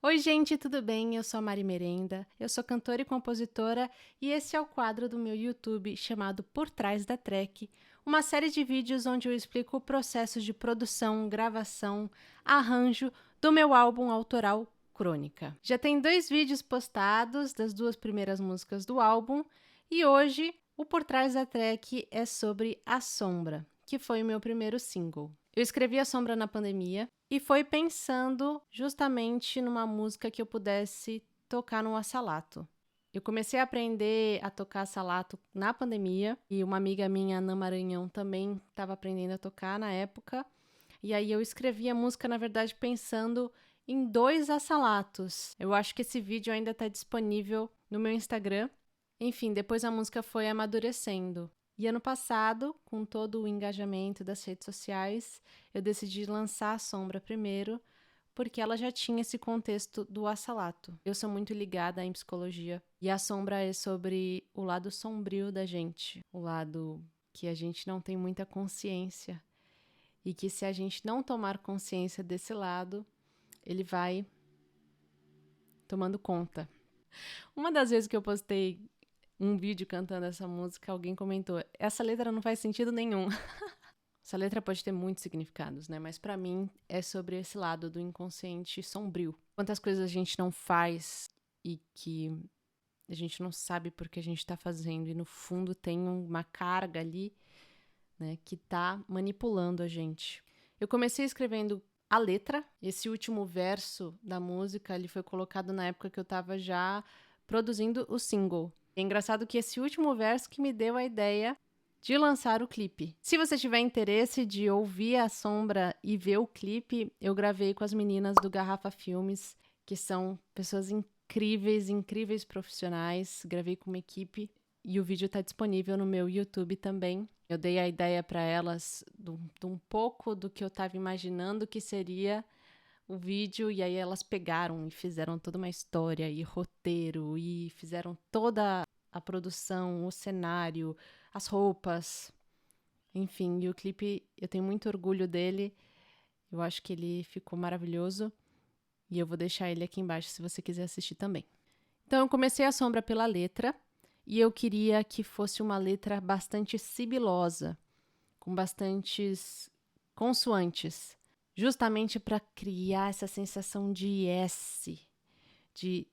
Oi, gente, tudo bem? Eu sou a Mari Merenda, eu sou cantora e compositora e esse é o quadro do meu YouTube chamado Por Trás da Track, uma série de vídeos onde eu explico o processo de produção, gravação, arranjo do meu álbum autoral Crônica. Já tem 2 vídeos postados das 2 primeiras músicas do álbum e hoje o Por Trás da Track é sobre A Sombra, que foi o meu primeiro single. Eu escrevi A Sombra na pandemia e foi pensando justamente numa música que eu pudesse tocar no assalato. Eu comecei a aprender a tocar assalato na pandemia e uma amiga minha, Ana Maranhão, também estava aprendendo a tocar na época. E aí eu escrevi a música, na verdade, pensando em 2 assalatos. Eu acho que esse vídeo ainda está disponível no meu Instagram. Enfim, depois a música foi amadurecendo. E ano passado, com todo o engajamento das redes sociais, eu decidi lançar A Sombra primeiro, porque ela já tinha esse contexto do assalato. Eu sou muito ligada em psicologia, e A Sombra é sobre o lado sombrio da gente, o lado que a gente não tem muita consciência, e que se a gente não tomar consciência desse lado, ele vai tomando conta. Uma das vezes que eu postei um vídeo cantando essa música, alguém comentou: essa letra não faz sentido nenhum. Essa letra pode ter muitos significados, né? Mas pra mim é sobre esse lado do inconsciente sombrio. Quantas coisas a gente não faz e que a gente não sabe por que a gente tá fazendo. E no fundo tem uma carga ali, né, que tá manipulando a gente. Eu comecei escrevendo a letra. Esse último verso da música, ele foi colocado na época que eu tava já produzindo o single. É engraçado que esse último verso que me deu a ideia de lançar o clipe. Se você tiver interesse de ouvir A Sombra e ver o clipe, eu gravei com as meninas do Garrafa Filmes, que são pessoas incríveis, incríveis profissionais. Gravei com uma equipe e o vídeo está disponível no meu YouTube também. Eu dei a ideia para elas de um pouco do que eu estava imaginando que seria o vídeo, e aí elas pegaram e fizeram toda uma história e roteiro e fizeram toda a produção, o cenário, as roupas, enfim. E o clipe, eu tenho muito orgulho dele, eu acho que ele ficou maravilhoso e eu vou deixar ele aqui embaixo se você quiser assistir também. Então eu comecei A Sombra pela letra e eu queria que fosse uma letra bastante sibilosa, com bastantes consoantes, justamente para criar essa sensação de S, de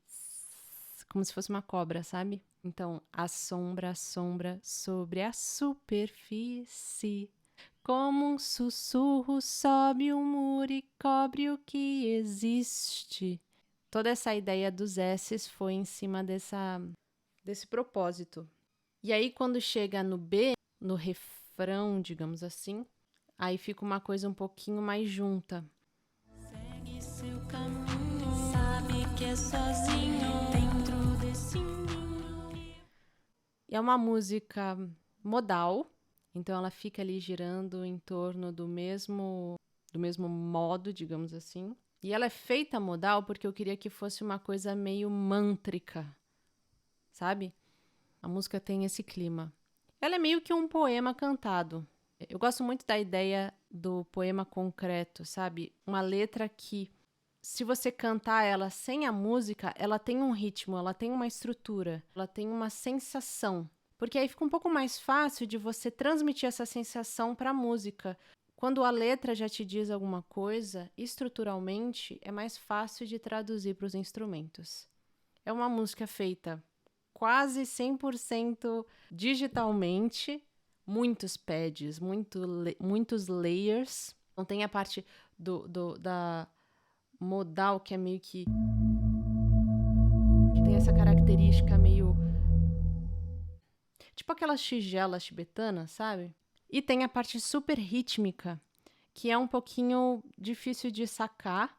como se fosse uma cobra, sabe? Então, a sombra sobre a superfície, como um sussurro sobe o muro e cobre o que existe. Toda essa ideia dos S's foi em cima desse propósito. E aí, quando chega no B, no refrão, digamos assim, aí fica uma coisa um pouquinho mais junta. Segue seu caminho, sabe que é sozinho dentro desse ninho. É uma música modal, então ela fica ali girando em torno do mesmo modo, digamos assim. E ela é feita modal porque eu queria que fosse uma coisa meio mântrica, sabe? A música tem esse clima. Ela é meio que um poema cantado. Eu gosto muito da ideia do poema concreto, sabe? Uma letra que, se você cantar ela sem a música, ela tem um ritmo, ela tem uma estrutura, ela tem uma sensação. Porque aí fica um pouco mais fácil de você transmitir essa sensação para a música. Quando a letra já te diz alguma coisa, estruturalmente, é mais fácil de traduzir para os instrumentos. É uma música feita quase 100% digitalmente, muitos pads, muitos layers. Então tem a parte da modal, que é meio que tem essa característica meio tipo aquelas tigelas tibetanas, sabe? E tem a parte super rítmica, que é um pouquinho difícil de sacar,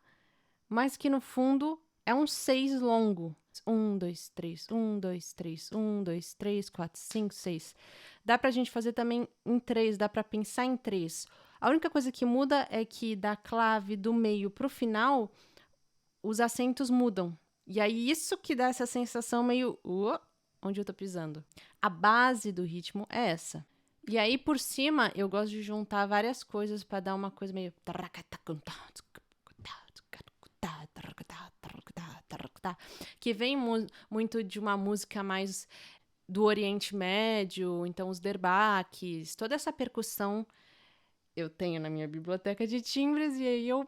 mas que no fundo é um 6 longo. 1, 2, 3, 1, 2, 3, 1, 2, 3, 4, 5, 6. Dá pra gente fazer também em 3, dá pra pensar em 3. A única coisa que muda é que da clave do meio pro final, os acentos mudam. E aí isso que dá essa sensação meio... onde eu tô pisando. A base do ritmo é essa. E aí por cima eu gosto de juntar várias coisas pra dar uma coisa meio... tá, que vem muito de uma música mais do Oriente Médio, então os derbaques, toda essa percussão eu tenho na minha biblioteca de timbres, e aí eu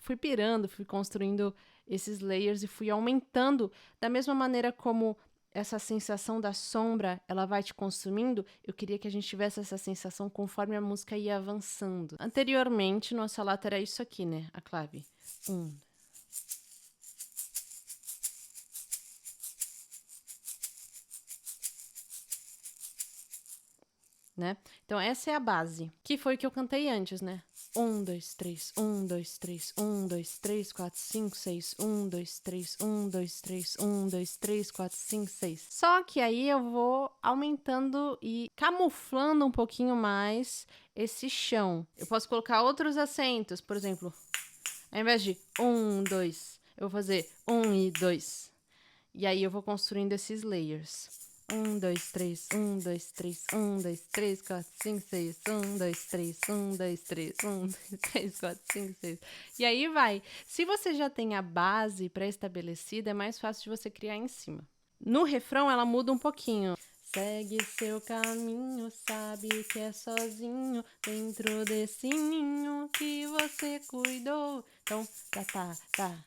fui pirando, fui construindo esses layers e fui aumentando da mesma maneira como essa sensação da sombra, ela vai te consumindo. Eu queria que a gente tivesse essa sensação conforme a música ia avançando. Anteriormente, nossa lata era isso aqui, né? A clave. Né? Então essa é a base, que foi o que eu cantei antes, né? 1, 2, 3, 1, 2, 3, 1, 2, 3, 4, 5, 6, 1, 2, 3, 1, 2, 3, 1, 2, 3, 4, 5, 6. Só que aí eu vou aumentando e camuflando um pouquinho mais esse chão. Eu posso colocar outros acentos, por exemplo, ao invés de 1, 2, eu vou fazer 1 e 2. E aí eu vou construindo esses layers. 1, 2, 3, 1, 2, 3, 1, 2, 3, 4, 5, 6, 1, 2, 3, 1, 2, 3, 1, 2, 3, 4, 5, 6. E aí vai. Se você já tem a base pré-estabelecida, é mais fácil de você criar em cima. No refrão, ela muda um pouquinho. Segue seu caminho, sabe que é sozinho, dentro desse ninho que você cuidou. Então, tá.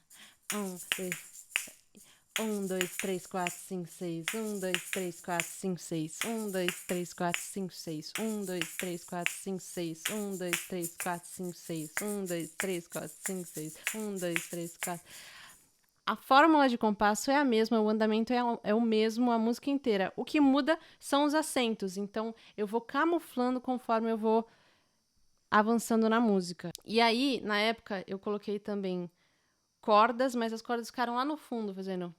1, 2, 3, 4, 5, 6. 1, 2, 3, 4, 5, 6. 1, 2, 3, 4, 5, 6. 1, 2, 3, 4, 5, 6. 1, 2, 3, 4, 5, 6. 1, 2, 3, 4, 5, 6. 1, 2, 3, 4. A fórmula de compasso é a mesma, o andamento é o mesmo a música inteira. O que muda são os acentos. Então, eu vou camuflando conforme eu vou avançando na música. E aí, na época, eu coloquei também cordas, mas as cordas ficaram lá no fundo, fazendo...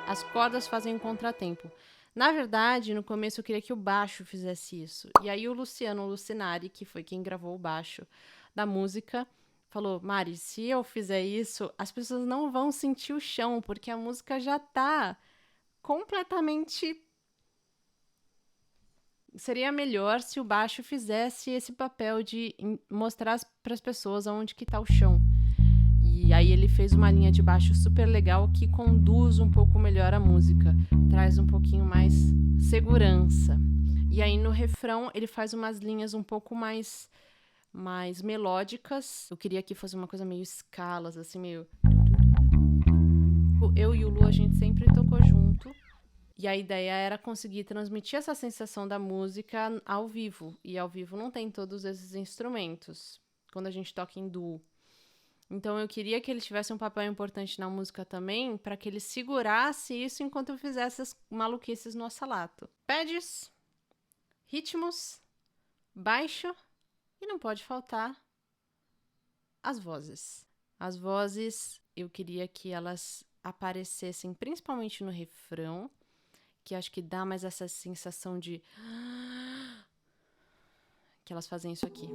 As cordas fazem um contratempo. Na verdade, no começo eu queria que o baixo fizesse isso. E aí o Luciano Lucinari, que foi quem gravou o baixo da música, falou: Mari, se eu fizer isso, as pessoas não vão sentir o chão, porque a música já tá completamente... Seria melhor se o baixo fizesse esse papel de mostrar para as pessoas aonde que tá o chão. E aí ele fez uma linha de baixo super legal que conduz um pouco melhor a música, traz um pouquinho mais segurança. E aí no refrão ele faz umas linhas um pouco mais melódicas. Eu queria que fosse uma coisa meio escalas, assim, meio... Eu e o Lu, a gente sempre tocou junto. E a ideia era conseguir transmitir essa sensação da música ao vivo. E ao vivo não tem todos esses instrumentos, quando a gente toca em duo. Então eu queria que ele tivesse um papel importante na música também, para que ele segurasse isso enquanto eu fizesse as maluquices no assalato. Pads, ritmos, baixo e não pode faltar as vozes. As vozes eu queria que elas aparecessem principalmente no refrão, que acho que dá mais essa sensação de... que elas fazem isso aqui.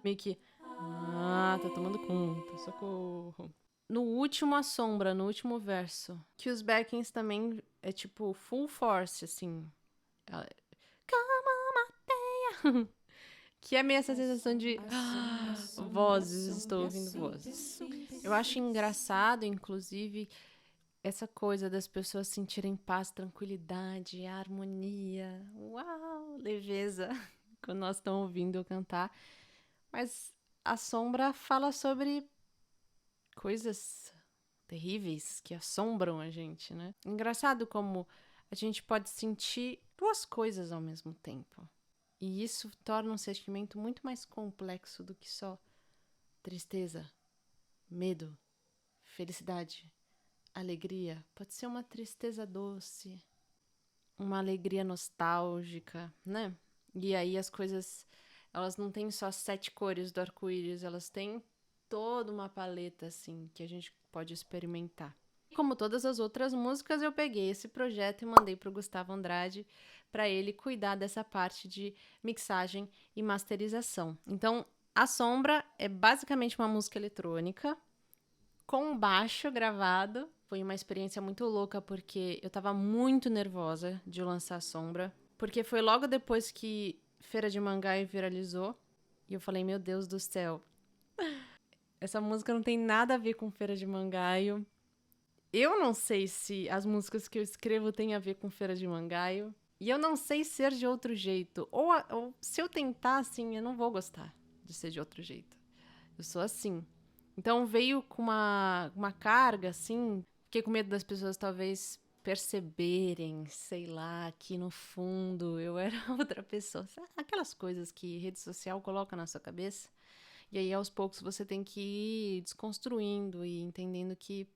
Meio que... tá tomando conta, socorro. No último, a sombra, no último verso. Que os backings também é tipo full force, assim. Calma, que é meio essa sensação de... vozes, estou ouvindo vozes. Eu acho engraçado, inclusive, essa coisa das pessoas sentirem paz, tranquilidade, harmonia. Uau, leveza, quando nós estamos ouvindo eu cantar. Mas a sombra fala sobre coisas terríveis que assombram a gente, né? Engraçado como a gente pode sentir duas coisas ao mesmo tempo. E isso torna um sentimento muito mais complexo do que só tristeza, medo, felicidade, alegria. Pode ser uma tristeza doce, uma alegria nostálgica, né? E aí as coisas... elas não têm só 7 cores do arco-íris, elas têm toda uma paleta, assim, que a gente pode experimentar. Como todas as outras músicas, eu peguei esse projeto e mandei para o Gustavo Andrade para ele cuidar dessa parte de mixagem e masterização. Então, A Sombra é basicamente uma música eletrônica com baixo gravado. Foi uma experiência muito louca porque eu estava muito nervosa de lançar A Sombra, Porque foi logo depois que Feira de Mangaio viralizou. E eu falei, meu Deus do céu. Essa música não tem nada a ver com Feira de Mangaio. Eu não sei se as músicas que eu escrevo têm a ver com Feira de Mangaio. E eu não sei ser de outro jeito. Ou se eu tentar, assim, eu não vou gostar de ser de outro jeito. Eu sou assim. Então veio com uma carga, assim. Fiquei com medo das pessoas talvez perceberem, sei lá, que no fundo eu era outra pessoa. Aquelas coisas que rede social coloca na sua cabeça. E aí, aos poucos, você tem que ir desconstruindo e entendendo que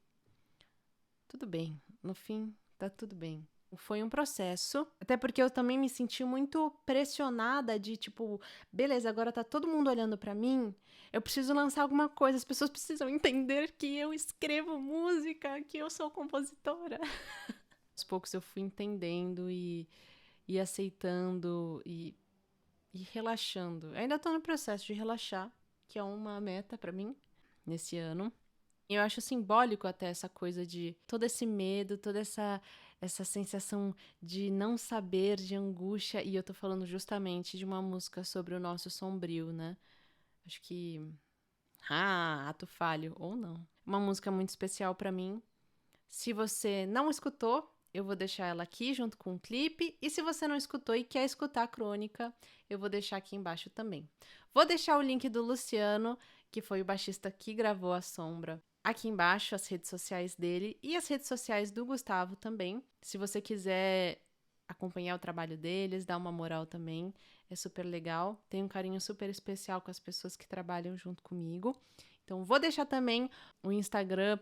tudo bem. No fim, tá tudo bem. Foi um processo, até porque eu também me senti muito pressionada de tipo, beleza, agora tá todo mundo olhando pra mim, eu preciso lançar alguma coisa, as pessoas precisam entender que eu escrevo música, que eu sou compositora. Aos poucos eu fui entendendo e aceitando e relaxando. Eu ainda tô no processo de relaxar, que é uma meta pra mim nesse ano. Eu acho simbólico até essa coisa de todo esse medo, toda essa sensação de não saber, de angústia. E eu tô falando justamente de uma música sobre o nosso sombrio, né? Acho que... ato falho, ou não. Uma música muito especial pra mim. Se você não escutou, eu vou deixar ela aqui junto com o clipe. E se você não escutou e quer escutar a crônica, eu vou deixar aqui embaixo também. Vou deixar o link do Luciano, que foi o baixista que gravou A Sombra, aqui embaixo, as redes sociais dele e as redes sociais do Gustavo também. Se você quiser acompanhar o trabalho deles, dar uma moral também, é super legal. Tenho um carinho super especial com as pessoas que trabalham junto comigo. Então, vou deixar também o Instagram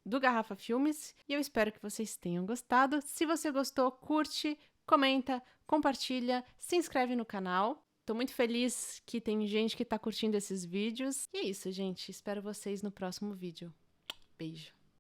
do Garrafa Filmes e eu espero que vocês tenham gostado. Se você gostou, curte, comenta, compartilha, se inscreve no canal. Tô muito feliz que tem gente que tá curtindo esses vídeos. E é isso, gente. Espero vocês no próximo vídeo. Beijo.